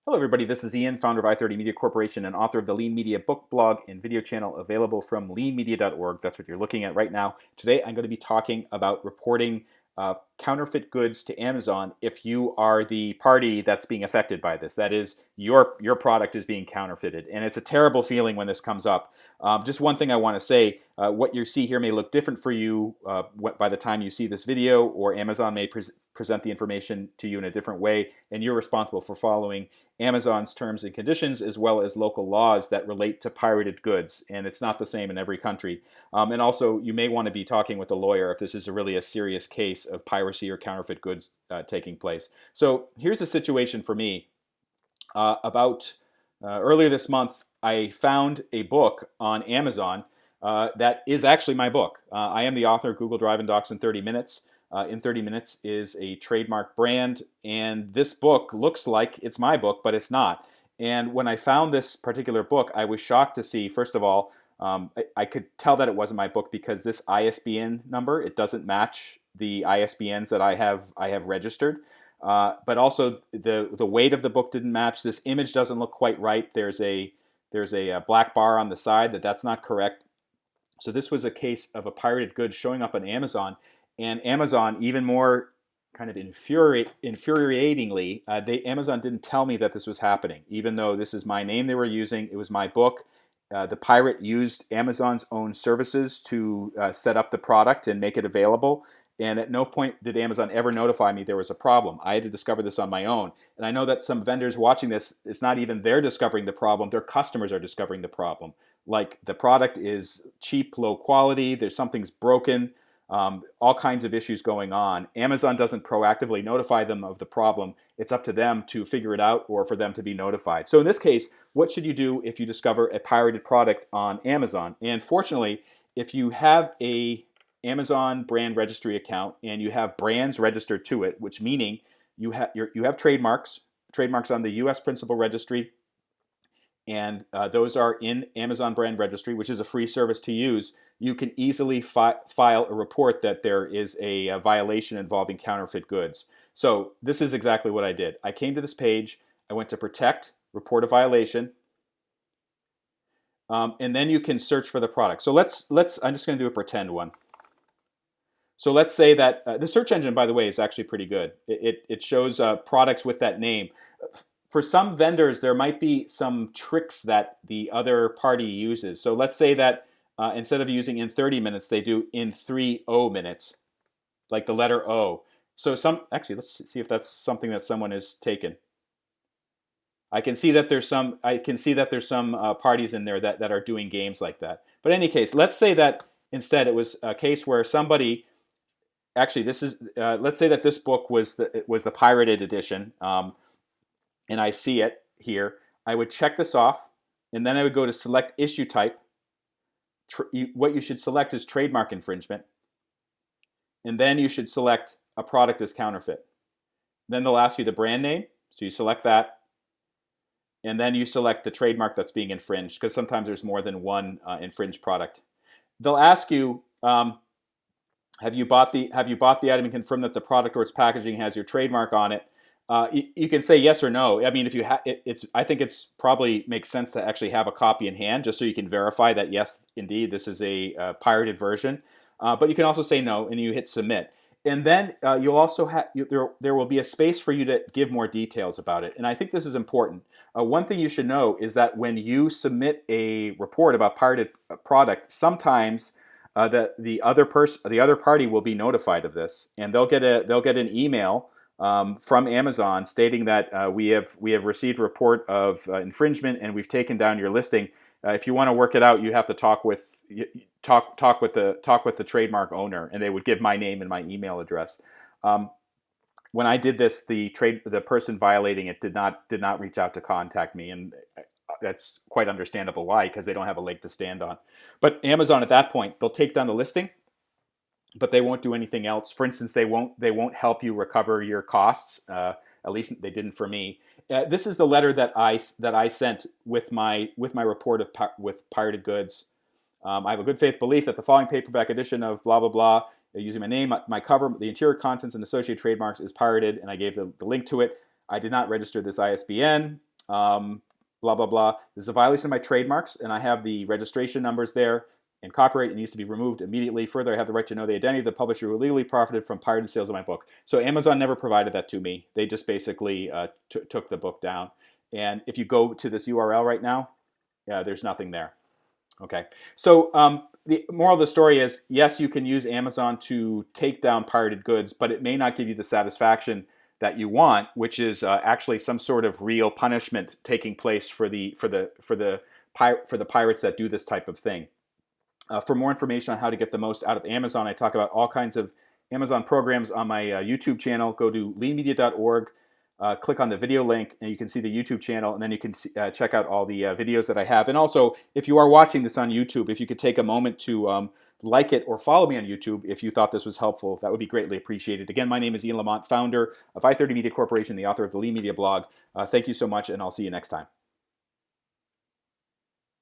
Hello, everybody. This is Ian, founder of I30 Media Corporation and author of the Lean Media book, blog, and video channel available from leanmedia.org. That's what you're looking at right now. Today, I'm going to be talking about reporting counterfeit goods to Amazon if you are the party that's being affected by this. That is, your product is being counterfeited. And it's a terrible feeling when this comes up. Just one thing I want to say, what you see here may look different for you by the time you see this video, or Amazon may present the information to you in a different way, and you're responsible for following Amazon's terms and conditions as well as local laws that relate to pirated goods, and it's not the same in every country. And also, you may want to be talking with a lawyer if this is really a serious case of piracy or counterfeit goods taking place. So here's the situation for me. About earlier this month, I found a book on Amazon that is actually my book. I am the author of Google Drive and Docs in 30 Minutes. In 30 Minutes is a trademark brand, and this book looks like it's my book, but it's not. And when I found this particular book, I was shocked to see, first of all, I could tell that it wasn't my book because this ISBN number, it doesn't match the ISBNs that I have registered. But also the weight of the book didn't match. This image doesn't look quite right. There's a black bar on the side that's not correct. So this was a case of a pirated good showing up on Amazon. And Amazon, even more kind of infuriatingly, Amazon didn't tell me that this was happening, even though this is my name they were using. It was my book. The pirate used Amazon's own services to set up the product and make it available. And at no point did Amazon ever notify me there was a problem. I had to discover this on my own. And I know that some vendors watching this, it's not even they're discovering the problem, their customers are discovering the problem. Like the product is cheap, low quality, something's broken, all kinds of issues going on. Amazon doesn't proactively notify them of the problem. It's up to them to figure it out or for them to be notified. So in this case, what should you do if you discover a pirated product on Amazon? And fortunately, if you have a Amazon brand registry account and you have brands registered to it, which meaning you have trademarks on the U.S. Principal Registry, and those are in Amazon Brand Registry, which is a free service to use. You can easily file a report that there is a violation involving counterfeit goods. So this is exactly what I did. I came to this page, I went to Protect, Report a Violation, and then you can search for the product. So I'm just going to do a pretend one. So let's say that the search engine, by the way, is actually pretty good. It shows products with that name. For some vendors, there might be some tricks that the other party uses. So let's say that instead of using in 30 minutes, they do in 30 minutes, like the letter O. So actually, let's see if that's something that someone has taken. I can see that there's some parties in there that are doing games like that. But in any case, let's say that instead it was a case where somebody actually let's say that this book was the pirated edition. And I see it here, I would check this off, and then I would go to select issue type. What you should select is trademark infringement, and then you should select a product as counterfeit. Then they'll ask you the brand name, so you select that, and then you select the trademark that's being infringed, because sometimes there's more than one infringed product. They'll ask you, have you bought the item and confirm that the product or its packaging has your trademark on it? You can say yes or no. I mean, if you I think it's probably makes sense to actually have a copy in hand, just so you can verify that yes, indeed, this is a pirated version. But you can also say no, and you hit submit. And then you'll also there will be a space for you to give more details about it. And I think this is important. One thing you should know is that when you submit a report about pirated product, sometimes the other party will be notified of this, and they'll get an email from Amazon stating that we have received a report of infringement and we've taken down your listing. If you want to work it out, you have to talk with the trademark owner, and they would give my name and my email address. When I did this, the person violating it did not reach out to contact me, and that's quite understandable why, because they don't have a leg to stand on. But Amazon at that point, they'll take down the listing, but they won't do anything else. For instance, they won't help you recover your costs. At least they didn't for me. This is the letter that I sent with my report with pirated goods. I have a good faith belief that the following paperback edition of blah blah blah, using my name, my cover, the interior contents, and associated trademarks is pirated, and I gave the link to it. I did not register this ISBN. blah, blah, blah. This is a violation of my trademarks, and I have the registration numbers there. And copyright, it needs to be removed immediately. Further, I have the right to know the identity of the publisher who illegally profited from pirated sales of my book. So Amazon never provided that to me. They just basically took the book down. And if you go to this URL right now, there's nothing there. Okay, so the moral of the story is, yes, you can use Amazon to take down pirated goods, but it may not give you the satisfaction that you want, which is actually some sort of real punishment taking place for the pirates that do this type of thing. For more information on how to get the most out of Amazon, I talk about all kinds of Amazon programs on my YouTube channel. Go to leanmedia.org, click on the video link, and you can see the YouTube channel, and then you can check out all the videos that I have. And also, if you are watching this on YouTube, if you could take a moment to like it or follow me on YouTube if you thought this was helpful, that would be greatly appreciated. Again, my name is Ian Lamont, founder of I30 Media Corporation, the author of the Lean Media blog. Thank you so much, and I'll see you next time.